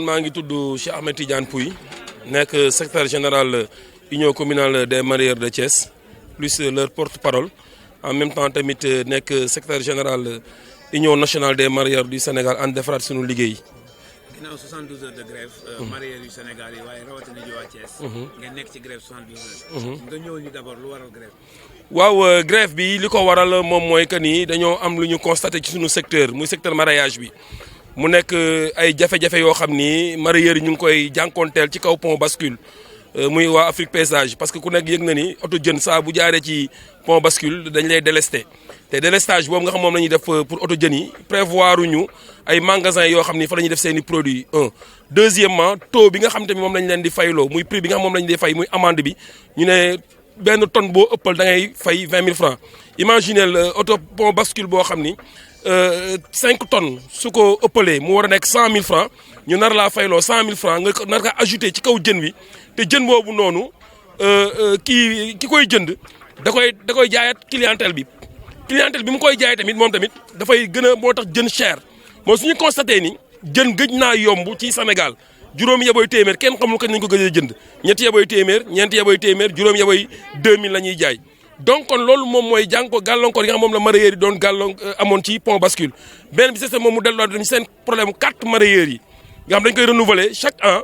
man maa ngi tudd Cheikh Ahmed Tidiane Pouy nekk secrétaire général union communale des mareyeurs de Thiès plus leur porte-parole en même temps tamit nekk secrétaire général union nationale des mareyeurs du Sénégal ànd defaraat sunu liggéey. ginnaaw 72 heures de grève. mareyeurs yu Sénégal yi waaye rawatina ji waa Thiès. ngeen nekk ci grève 72 heures. nga ñëw ñu d'abord lu waral grève. waaw grève bi li ko waral moom mooy que ni dañoo am lu ñu constaté ci sunu secteur muy secteur mareyage bi. mu nekk ay jafe-jafe yoo xam ni mareyeurs yi ñu ngi koy jànkoonteel ci kaw pont bascule muy waa Afrique Paysage parce que ku nekk yëg na ni oto jën saa bu jaaree ci pont bascule dañ lay délesté te délestage boobu nga xam moom la ñuy def pour oto jën yi prévoir ñu ay magasin yoo xam ni fa la ñuy def seen i produits deuxièmement taux bi nga xam tamit moom lañ leen di fayloo muy prix bi nga xam moom la ñu di fay muy amende bi ñu ne benn tonne boo ëppal da ngay fay 20 000 francs imaginez oto pont bascule boo xam ni 5 tonnes su ko ëppalee mu war a nekk 100 000 francs ñu nar laa fayloo 100 000 francs nga nar kaa ajouté ci kaw jën wi te jën boobu noonu ki koy jënd da koy jaayaat clientèle bi mu koy jaay tamit moom tamit dafay gën a moo tax jën cher moom suñu constaté ni jën gëj naa yomb ci Sénégal juróomi yaboy téeméer kenn xamul kañ lañ ko gëj a jënd ñetti yaboy téeméer ñeenti yaboy téeméer juróomi yaboy 2000 la ñuy jaay. donc kon loolu moom mooy gàllankoor yi nga xam moom la mareyeurs yi doon amoon ci pont bascule benn bi c'est moom mu delluwaat dañu seen problème carte mareyeurs yi nga xam dañ koy renouveler chaque an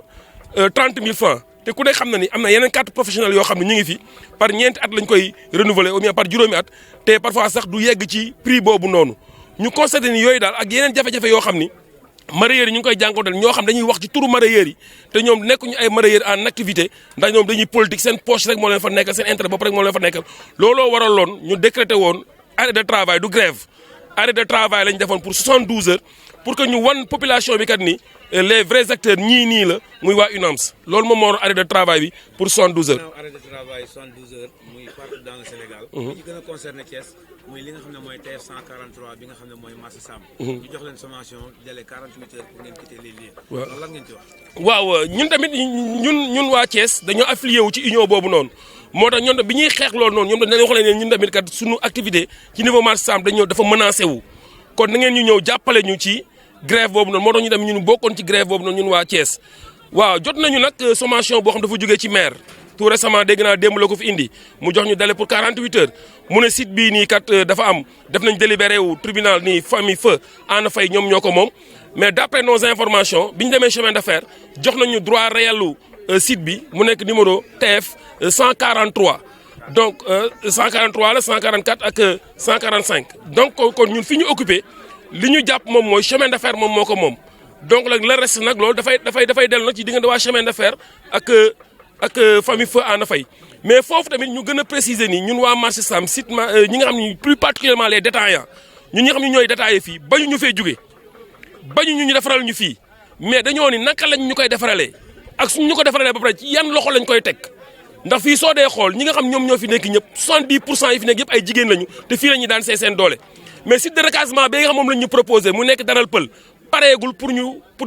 30 000 francs te ku ne xam na ni am na yeneen carte professionnelle yoo xam ne ñu ngi fi par ñeenti at lañ koy renouveler ou bien par juróomi at te parfois sax du yegg ci prix boobu noonu ñu constaté ni yooyu daal ak yeneen jafe-jafe yoo xam ni mareyeurs yi ñu ngi koy jànkuwanteel ñoo xam dañuy wax ci turu mareyeurs yi te ñoom nekkuñu ay mareyeurs en activité ndax ñoom dañuy politique seen poche rek moo leen fa nekkal seen intérêt bopp rek moo leen fa nekkal looloo waraloon ñu décrété woon arrêt de travail du grève arrêt de travail lañ defoon pour 72 heures pour que ñu wan population bi kat ni les vrais acteurs nii la muy waa UNAMS loolu moom moo waroon arrêt de travail bi pour 72 heures. arrêt de travail 72 heures muy partout dans le Sénégal. li gën a concerné Thiès muy li nga xam ne mooy TF 143 bi nga xam ne mooy marché Sam. ñu jox leen sommation délai 48 heures pour ngeen quitter les lieux. waaw loolu lan ngeen ci wax. waaw ñun tamit ñun waa Thiès dañoo affilié wu ci union boobu noonu moo tax ñoom bi ñuy xeex loolu noonu ñoom dañu wax leen ñun tamit kat suñu activité ci niveau marché Sam dafa menacé wu kon na ngeen ñu ñëw jàppale ñu ci. grève boobu noonu moo tax ñu dem ñun bokkoon ci grève boobu noonu ñun waa Thiès waaw jot nañu nag sommation boo xam dafa jógee ci maire tout récemment dégg naa démb la ko fi indi mu jox ñu délai pour 48 heures mu ne site bii nii kat dafa am def nañ délibéré wu tribunal nii famille feu Ana Faye ñoom ñoo ko moom mais d'après nos informations bi ñu demee chemin de fer jox nañu droit réelu site bi mu nekk numéro TF 143 donc 143 la 144 ak 145 donc kon ñun fi ñu occupé li ñu jàpp moom mooy chemin de fer moom moo ko moom donc nag le reste nag loolu dafay dellu nag ci diggante waa chemin de fer ak famille feu Ana Faye mais foofu tamit ñu gën a préciser ni ñun waa marché Sam site ñi nga xam ne plus particulièrement les détaillants ñun ñi nga xam ne ñooy détaillé fii bañu ñu fee jóge bañu ñu defaral ñu fii mais dañoo ni naka lañ ñu koy defaralee ak suñ ñu ko defaralee ba pare ci yan loxo lañ koy teg ndax fii soo dee xool ñi nga xam ñoom ñoo fi nekk ñëpp 70% yi fi nekk yëpp ay jigéen lañu te fii la ñuy daan seen doole mais site de recasement bi nga xam moom lañ ñu proposé mu nekk daral pël pareegul pour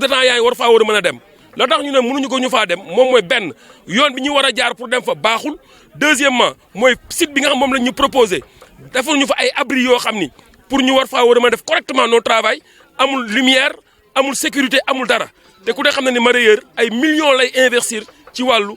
détaillants yi war faa war a mën a dem la tax ñu ne mënuñu ko ñu faa dem moom mooy benn yoon bi ñu war a jaar pour dem fa baaxul deuxièmement mooy site bi nga xam moom lañ ñu proposé defal ñu fa ay abri yoo xam ni pour ñu war faa war a mën a def correctement nos travail amul lumière amul sécurité amul dara te ku ne xam na ni mareyeur ay millions lay investir ci wàllu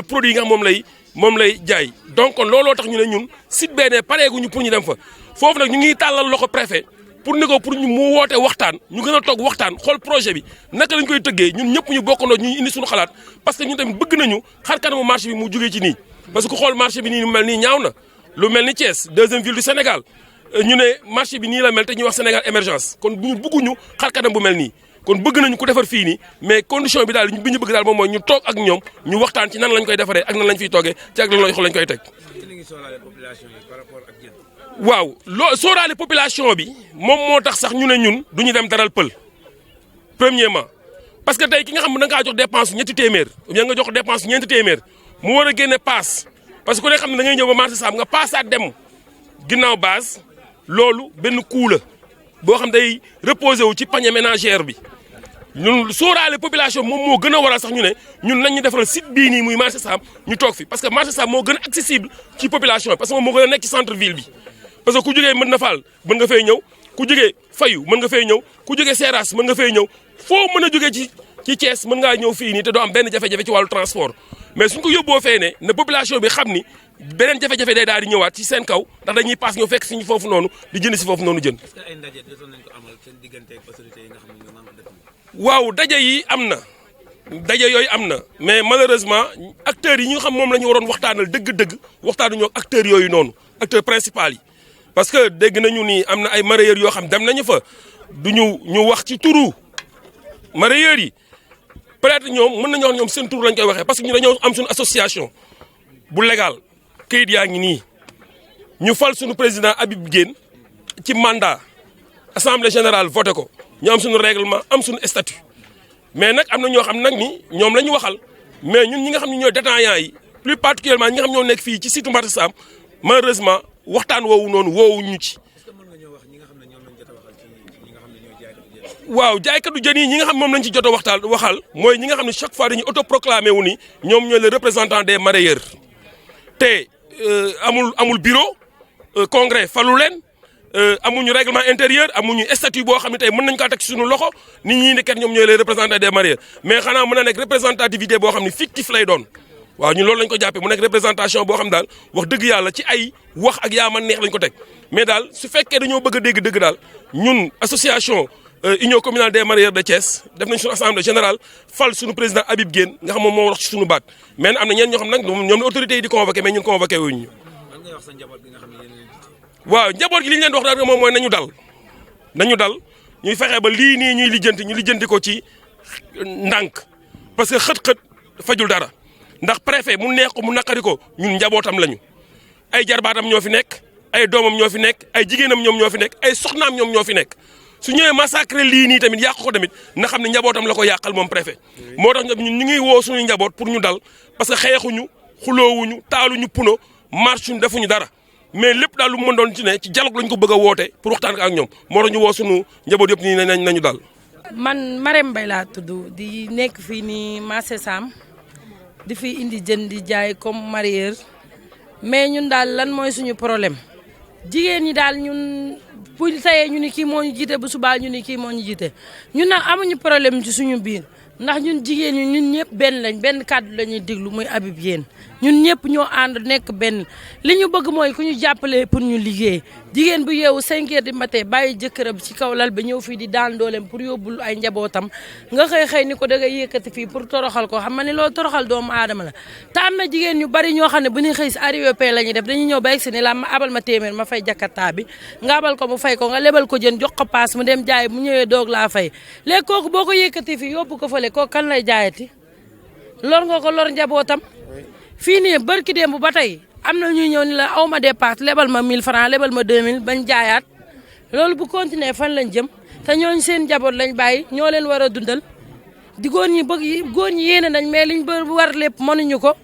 produit yi nga xam moom lay jaay donc kon looloo tax ñu ne ñun site benn pareeguñu pour ñu dem fa foofu nag ñu ngi tàllal loxo préfet pour ni ko pour ñu mu woote waxtaan ñu gën a toog waxtaan xool projet bi naka lañ koy tëggee ñun ñëpp ñu bokkandoo ñu indi suñu xalaat parce que ñun tamit bëgg nañu xar kanamu marché bi mu jógee ci nii parce que ku xool marché bi nii mu mel nii ñaaw na lu mel ni Thiès deuxième ville du Sénégal ñu ne marché bi nii la mel te ñuy wax Sénégal émergence kon ñu bëgguñu xar kanam bu mel nii kon bëgg nañu ko defar fii nii mais condition bi daal bi ñu bëgg daal moom mooy ñu toog ak ñoom ñu waxtaan ci nan lañ koy defaree ak nan lañ fiy toogee ci ak lan lañ koy teg waaw sóoraale population bi moom moo tax sax ñu ne ñun du ñu dem daral pël premièrement parce que tey ki nga xam ne da ngaa jox dépense ñetti téeméer ou bien nga jox dépense ñeenti téeméer mu war a génne paas parce que ku ne xam ne da ngay ñëw ba marché Sam nga paasaat dem ginnaaw base loolu benn coût la boo xam day reposé wu ci panier ménagère bi ñun sóoraale population moom moo gën a waral sax ñu ne ñun nañ ñu defaral site bii nii muy marché Sam ñu toog fi parce que marché Sam moo gën a accessible ci population bi parce que moom moo gën a nekk ci centre ville bi parce que ku jógee mën na faal mën nga fay ñëw ku jógee fayu mën nga fay ñëw ku jógee Seras mën nga fay ñëw foo mën a jógee ci Thiès mën ngaa ñëw fii nii te doo am benn jafe-jafe ci wàllu transport mais suñ ko yóbboo fee ne na population bi xam ni beneen jafe-jafe day daal di ñëwaat ci seen kaw ndax dañuy paas ñëw fekk suñu foofu noonu di jënd si foofu noonu jën. est-ce que ay ndaje jotoon nañ ko amal seen diggante ak autorités yi nga xam ne ñoo naan ko dëkk bi. waaw daje yi am na daje yooyu am na mais malheureusement acteurs yi ñu xam moom la ñu waroon waxtaanal dëgg-dëgg waxtaanuñoo ak acteurs yooyu noonu acteurs principaux yi. parce que dégg nañu ni am na ay mareyeurs yoo xam dem nañu fa ñu wax ci turu mareyeurs yi peut-être ñoom mën nañu wax ñoom seen tur lañ koy waxee parce que ñu dañoo am suñu association bu légal kayit yaa ngi nii ñu fal suñu président Habib Guène ci mandat assemblée générale voté ko ñu am suñu règlement am suñu statut mais nag am na ñoo xam nag ni ñoom la ñu waxal mais ñun ñi nga xam ne ñooy détaillants yi plus particulièrement ñi nga xam ñoo nekk fii ci site marché Sam malheureusement waxtaan woowu noonu woowuñu ci. est-ce que mën nga ñoo wax ñi nga xam ne ñoom lañ jot a waxal ci ñi nga xam ne ñooy jaaykatu jën. waaw jaaykatu jën yi ñi nga xam moom lañ ci jot a waxal mooy ñi nga xam ne chaque fois dañuy autoproclamé wu ni ñoom ñooy le représentant des mareyeurs te amul bureau congrès falu leen amuñu règlement intérieur amuñu statut boo xam ne tey mën nañu kaa teg ci suñu loxo nit ñi ne kat ñoom ñooy les représentants des mareyeurs mais xanaa mën na nekk représentativité boo xam ne fictif lay doon waaw ñun loolu lañ ko jàppee mu nekk représentation boo xam daal wax dëgg yàlla ci ay wax ak yaa ma neex lañ ko teg mais daal su fekkee dañoo bëgg a dégg dëgg daal ñun association union communale des mareyeurs de Thiès def nañ suñu assemblée générale fal suñu président Habib Guène nga xam moom moo wax ci suñu baat mais am na ñeen ñoo xam nag ñoom la autorités yi di convoqué mais ñun convoqué wuñu ñu. lan ngay wax sa njaboot gi nga xam ne yéen a leen jiite. waaw njaboot gi li ñu leen di wax daal moom mooy nañu dal ñuy fexe ba lii nii ñuy lijjanti ko ci ndànk parce que xët-xët fajul dara ndax préfet mu neex ko mu naqari ko ñun njabootam lañu ay jarbaatam ñoo fi nekk ay doomam ñoo fi nekk ay jigéenam ñoom ñoo fi nekk ay soxnaam ñoom ñoo fi nekk su ñëwee massacre lii nii tamit yàq ko tamit na xam ne njabootam la ko yàqal moom préfet moo tax ñun ñu ngi woo suñuy njaboot pour ñu dal parce que xeexuñu xuloowuñu taaluñu puno marchuñu defuñu dara mais lépp daal lu mu mën doon ci ne ci dialogue lañ ko bëgg a woote pour waxtaan ak ñoom moo tax ñu woo suñu njaboot yëpp nii nañu dal. man Marème Mbaye laa tudd di nekk fii nii marché Sam di fi indi jën di jaay comme mareyeur mais ñun daal lan mooy suñu problème jigéen ñi daal ñun bu tayee ñu ni kii moo ñu jiite bu subaa ñu ni kii moo ñu jiite ñun nag amuñu problème ci suñu biir ndax ñun jigéen ñi ñun ñëpp benn lañ benn kàddu la ñuy déglu muy Habib Guène ñun ñëpp ñoo ànd nekk benn li ñu bëgg mooy ku ñu jàppale pour ñu liggéey jigéen bu yeewu 5 heures du matin bàyyi jëkkëram ci kaw lal ba ñëw fii di daan dooleem pour yóbbul ay njabootam nga xëy ni ko da ngay yëkkati fii pour toroxal ko xam nga ne loolu toroxal doomu aadama la te am na jigéen ñu bari ñoo xam ne bu ñuy xëy si arrivé pay la ñuy def dañuy ñëw ba egg si ni la ma abal ma téeméer ma fay jakarta bi nga abal ko mu fay ko nga lebal ko jën jox ko paas mu dem jaay mu ñëwee doog laa fay léegi kooku boo ko yëkkati fii yóbbu ko fële kooku kan lay jaayati lor nga ko lor njabootam fii nii barki démb ba tey am na ñuy ñëw ni la aw ma dépasse lebal ma 1000 francs lebal ma 2000 bañ jaayaat loolu bu continuer fan lañ jëm te ñooñu seen njaboot lañ bàyyi ñoo leen war a dundal di góor ñi bëgg góor ñi yéene nañ mais liñ bër bu war lépp mënuñu ko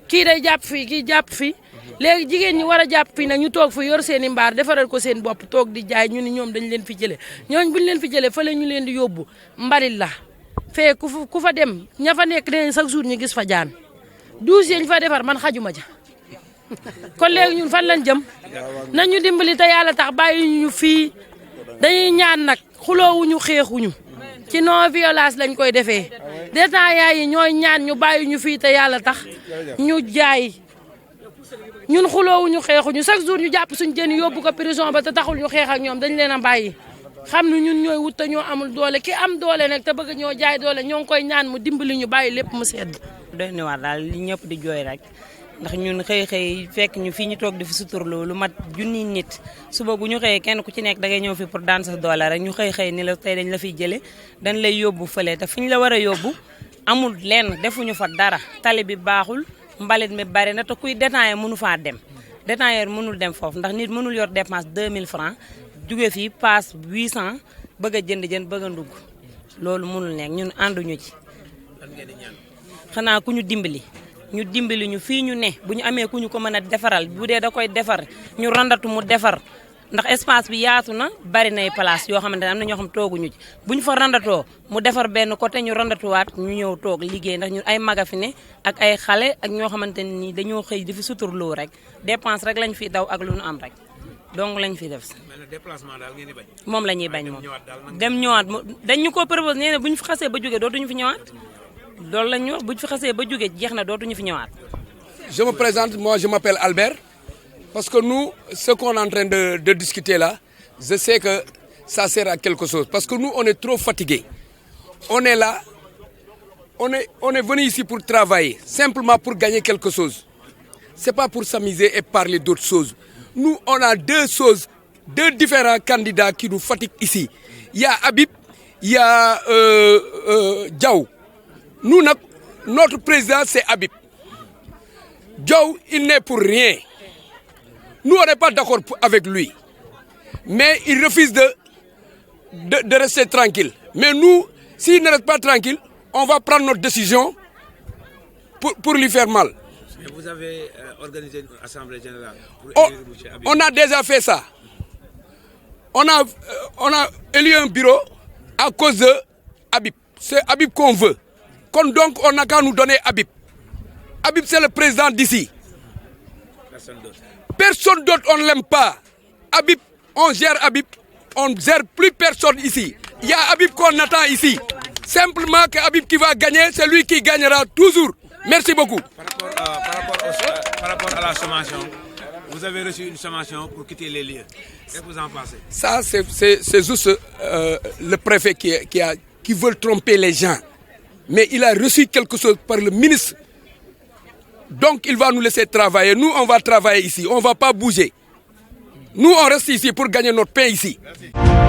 kii day jàpp fii kii jàpp fii léegi jigéen ñi war a jàpp fii nag ñu toog fi yor seen i mbaar defaral ko seen bopp toog di jaay ñu ni ñoom dañ leen fi jëlee ñooñu buñ leen fi jëlee fa la ñu leen di yóbbu mbalit la fee ku fa dem ña fa nekk dañ chaque jour ñu gis fa jaan 12 yañ fa defar man xajuma ja kon léegi ñun fan lañ jëm nañu dimbali te yàlla tax bàyyi ñu fii dañuy ñaan nag xuloowuñu xeexuñu ci non violence lañ koy defee détaillants yi ñooy ñaan ñu bàyyi ñu fii te yàlla tax ñu jaay ñun xuloowuñu xeexuñu chaque jour ñu jàpp suñu jën yóbbu ko prison ba te taxul ñu xeex ak ñoom dañ leen a bàyyi xam ne ñun ñooy wut te ñoo amul doole ki am doole nag te bëgg ñoo jaay doole ñoo ngi koy ñaan mu dimbali ñu bàyyi lépp mu sedd. doy na waar daal li ñëpp di jooy rek ndax ñun xëy fekk ñu fii ñu toog di fi suturloo lu mat junni nit suba gu ñu xëyee kenn ku ci nekk dangay ñëw fi pour daan sa doole rek ñu xëy ni la tey dañ la fiy jëlee dañ lay yóbbu fële te fi ñu la war a yóbbu amul lenn defuñu fa dara tali bi baaxul mbalit mi bari na te kuy détaillé mënu faa dem détailleur mënul dem foofu ndax nit mënul yor dépense 2000 francs jóge fii paas 800 bëgg a jënd bëgg a ndugg loolu mënul nekk ñun ànduñu ci xanaa ku ñu dimbali ñu fii ñu ne bu ñu amee ku ñu ko mën a defaral bu dee da koy defar ñu randatu mu defar ndax espace bi yaatu na bari nay place yoo xamante ne am na ñoo xam tooguñu ci bu ñu fa randatoo mu defar benn côté ñu randatuwaat ñu ñëw toog liggéey ndax ñun ay maga fi ne ak ay xale ak ñoo xamante ne nii dañoo xëy di fi suturloo rek dépense rek lañ fi daw ak lu ñu am rek donc lañ fi def. mais le déplacement daal ngeen di bañ. moom la ñuy bañ moom dem ñëwaat dañ ñu ko proposé nee na bu ñu fi xasee ba jógee dootuñu fi ñëwaat loolu la ñu wax bu ñu fi xasee ba jógee jeex na dootuñu fi ñëwaat. Je me présente, moi je m'appelle Albert, parce que nous, ce qu'on est en train de discuter là, je sais que ça sert à quelque chose, parce que nous on est trop fatigués. On est là, on est venu ici pour travailler, simplement pour gagner quelque chose. C'est pas pour s'amuser et parler d'autres choses. Nous, on a deux différents candidats qui nous fatiguent ici. Il y a Habib, il y a Diaw. Nous, notre président, c'est Habib. Diaw, il n'est pour rien. Nous, on n'est pas d'accord avec lui. Mais il refuse de rester tranquille. Mais nous, s'il ne reste pas tranquille, on va prendre notre décision pour lui faire mal. Et vous avez organisé une assemblée générale pour élire M. Habib. On a déjà fait ça. On a élu un bureau à cause de Habib. C'est Habib qu'on veut. Donc, on n'a qu'à nous donner Habib. Habib, c'est le président d'ici. Personne d'autre. Personne d'autre, on ne l'aime pas. Habib, on gère Habib. On ne gère plus personne ici. Il y a Habib qu'on attend ici. Simplement que Habib qui va gagner, c'est lui qui gagnera toujours. Merci beaucoup. Par rapport à la sommation, vous avez reçu une sommation pour quitter les lieux. Qu'est-ce que vous en pensez? Ça, c'est juste le préfet qui veut tromper les gens. Mais il a reçu quelque chose par le ministre. Donc, il va nous laisser travailler. Nous, on va travailler ici. On ne va pas bouger. Nous, on reste ici pour gagner notre pain ici. Merci.